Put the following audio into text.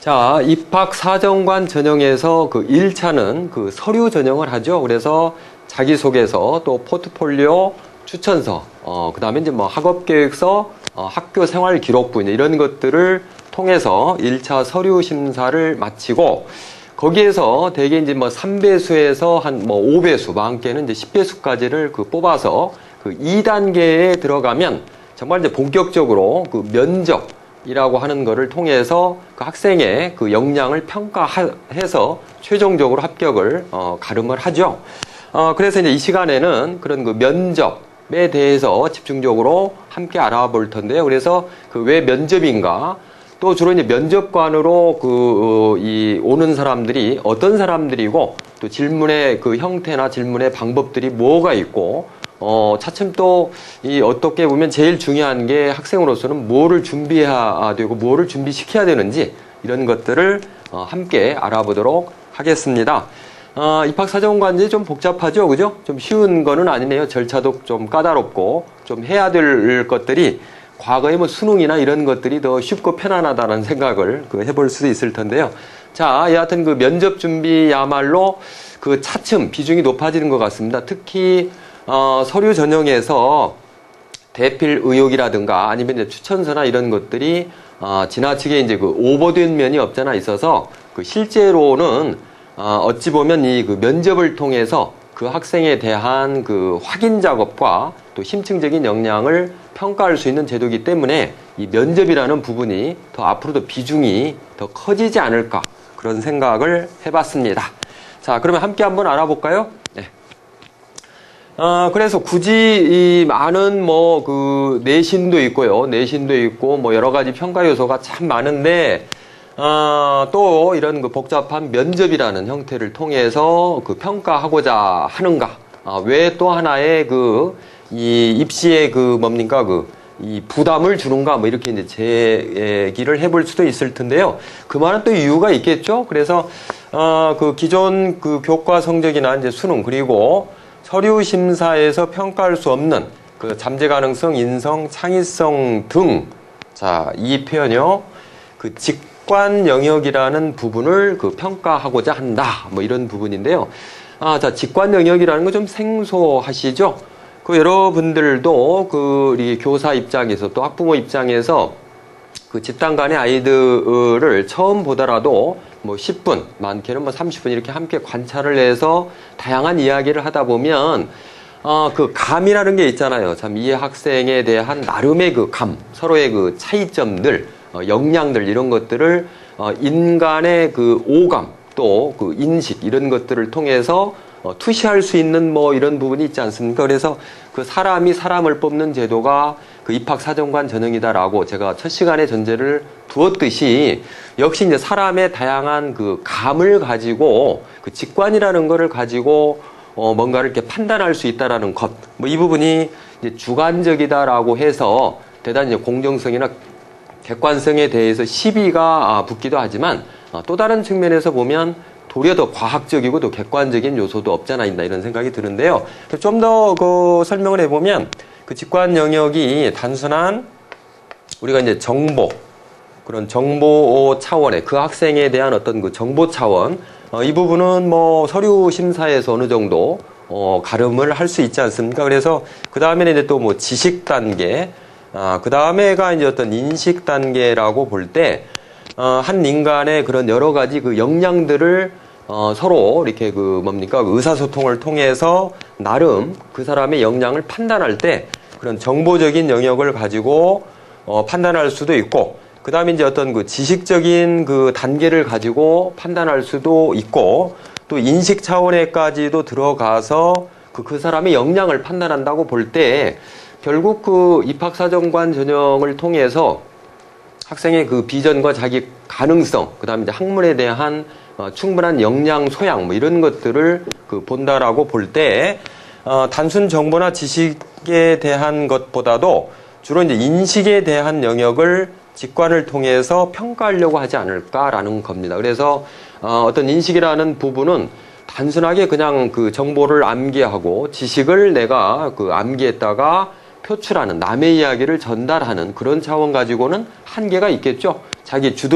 자, 입학 사정관 전형에서 그 1차는 그 서류 전형을 하죠. 그래서 자기소개서, 또 포트폴리오, 추천서, 그 다음에 이제 뭐 학업계획서, 학교 생활 기록부, 이런 것들을 통해서 1차 서류 심사를 마치고, 거기에서 대개 이제 뭐 3배수에서 한 뭐 5배수, 많게는 이제 10배수까지를 그 뽑아서 그 2단계에 들어가면 정말 이제 본격적으로 그 면접이라고 하는 거를 통해서 그 학생의 그 역량을 평가해서 최종적으로 합격을 가름을 하죠. 그래서 이제 이 시간에는 그런 그 면접에 대해서 집중적으로 함께 알아볼 텐데요. 그래서 그 왜 면접인가? 또 주로 이제 면접관으로 이 오는 사람들이 어떤 사람들이고, 또 질문의 그 형태나 질문의 방법들이 뭐가 있고, 차츰 또 이 어떻게 보면 제일 중요한 게 학생으로서는 뭐를 준비해야 되고 뭐를 준비시켜야 되는지, 이런 것들을 함께 알아보도록 하겠습니다. 입학사정관제 좀 복잡하죠, 그죠? 좀 쉬운 거는 아니네요. 절차도 좀 까다롭고 좀 해야 될 것들이 과거에 뭐 수능이나 이런 것들이 더 쉽고 편안하다는 생각을 해볼 수도 있을 텐데요. 자, 여하튼 그 면접 준비야말로 그 차츰 비중이 높아지는 것 같습니다. 특히 서류 전형에서 대필 의혹이라든가 아니면 이제 추천서나 이런 것들이 지나치게 이제 그 오버된 면이 없잖아 있어서 그 실제로는 어찌 보면 이 그 면접을 통해서 그 학생에 대한 그 확인 작업과 또 심층적인 역량을 평가할 수 있는 제도이기 때문에 이 면접이라는 부분이 더 앞으로도 비중이 더 커지지 않을까, 그런 생각을 해봤습니다. 자, 그러면 함께 한번 알아볼까요? 네. 그래서 굳이 이 많은 뭐 그 내신도 있고요. 내신도 있고 뭐 여러 가지 평가 요소가 참 많은데, 또 이런 그 복잡한 면접이라는 형태를 통해서 그 평가하고자 하는가? 왜 또 하나의 이 입시에 뭡니까? 이 부담을 주는가? 뭐 이렇게 이제 제기를 해볼 수도 있을 텐데요. 그만한 또 이유가 있겠죠? 그래서, 그 기존 그 교과 성적이나 이제 수능, 그리고 서류 심사에서 평가할 수 없는 그 잠재 가능성, 인성, 창의성 등, 자, 이 표현이요. 그 직관 영역이라는 부분을 평가하고자 한다. 뭐 이런 부분인데요. 자, 직관 영역이라는 거 좀 생소하시죠? 여러분들도 이 교사 입장에서 또 학부모 입장에서 그 집단 간의 아이들을 처음 보더라도 뭐 10분, 많게는 뭐 30분 이렇게 함께 관찰을 해서 다양한 이야기를 하다 보면 그 감이라는 게 있잖아요. 참 이 학생에 대한 나름의 그 감, 서로의 그 차이점들, 역량들 이런 것들을 인간의 그 오감, 또 그 인식 이런 것들을 통해서 투시할 수 있는 뭐 이런 부분이 있지 않습니까? 그래서 그 사람이 사람을 뽑는 제도가 그 입학사정관 전형이다라고 제가 첫 시간에 전제를 두었듯이, 역시 이제 사람의 다양한 그 감을 가지고 그 직관이라는 거를 가지고 뭔가를 이렇게 판단할 수 있다라는 것, 뭐 이 부분이 이제 주관적이다라고 해서 대단히 이제 공정성이나 객관성에 대해서 시비가 붙기도 하지만, 또 다른 측면에서 보면 도리어 더 과학적이고 또 객관적인 요소도 없지 않아 있나, 이런 생각이 드는데요. 좀 더 설명을 해보면 그 직관 영역이 단순한 우리가 이제 그런 정보 차원의 그 학생에 대한 어떤 그 정보 차원, 이 부분은 뭐 서류 심사에서 어느 정도 가름을 할 수 있지 않습니까? 그래서 그 다음에는 이제 또 뭐 지식 단계, 그 다음에가 이제 어떤 인식 단계라고 볼 때, 한 인간의 그런 여러 가지 그 역량들을 서로 이렇게 의사소통을 통해서 나름 그 사람의 역량을 판단할 때 그런 정보적인 영역을 가지고 판단할 수도 있고, 그 다음에 이제 어떤 그 지식적인 그 단계를 가지고 판단할 수도 있고, 또 인식 차원에까지도 들어가서 그 사람의 역량을 판단한다고 볼 때, 결국 그 입학사정관 전형을 통해서 학생의 그 비전과 자기 가능성, 그 다음에 이제 학문에 대한 충분한 역량, 소양, 뭐 이런 것들을 본다라고 볼 때, 단순 정보나 지식에 대한 것보다도 주로 이제 인식에 대한 영역을 직관을 통해서 평가하려고 하지 않을까라는 겁니다. 그래서 어떤 인식이라는 부분은 단순하게 그냥 그 정보를 암기하고 지식을 내가 암기했다가 표출하는, 남의 이야기를 전달하는 그런 차원 가지고는 한계가 있겠죠. 자기 주도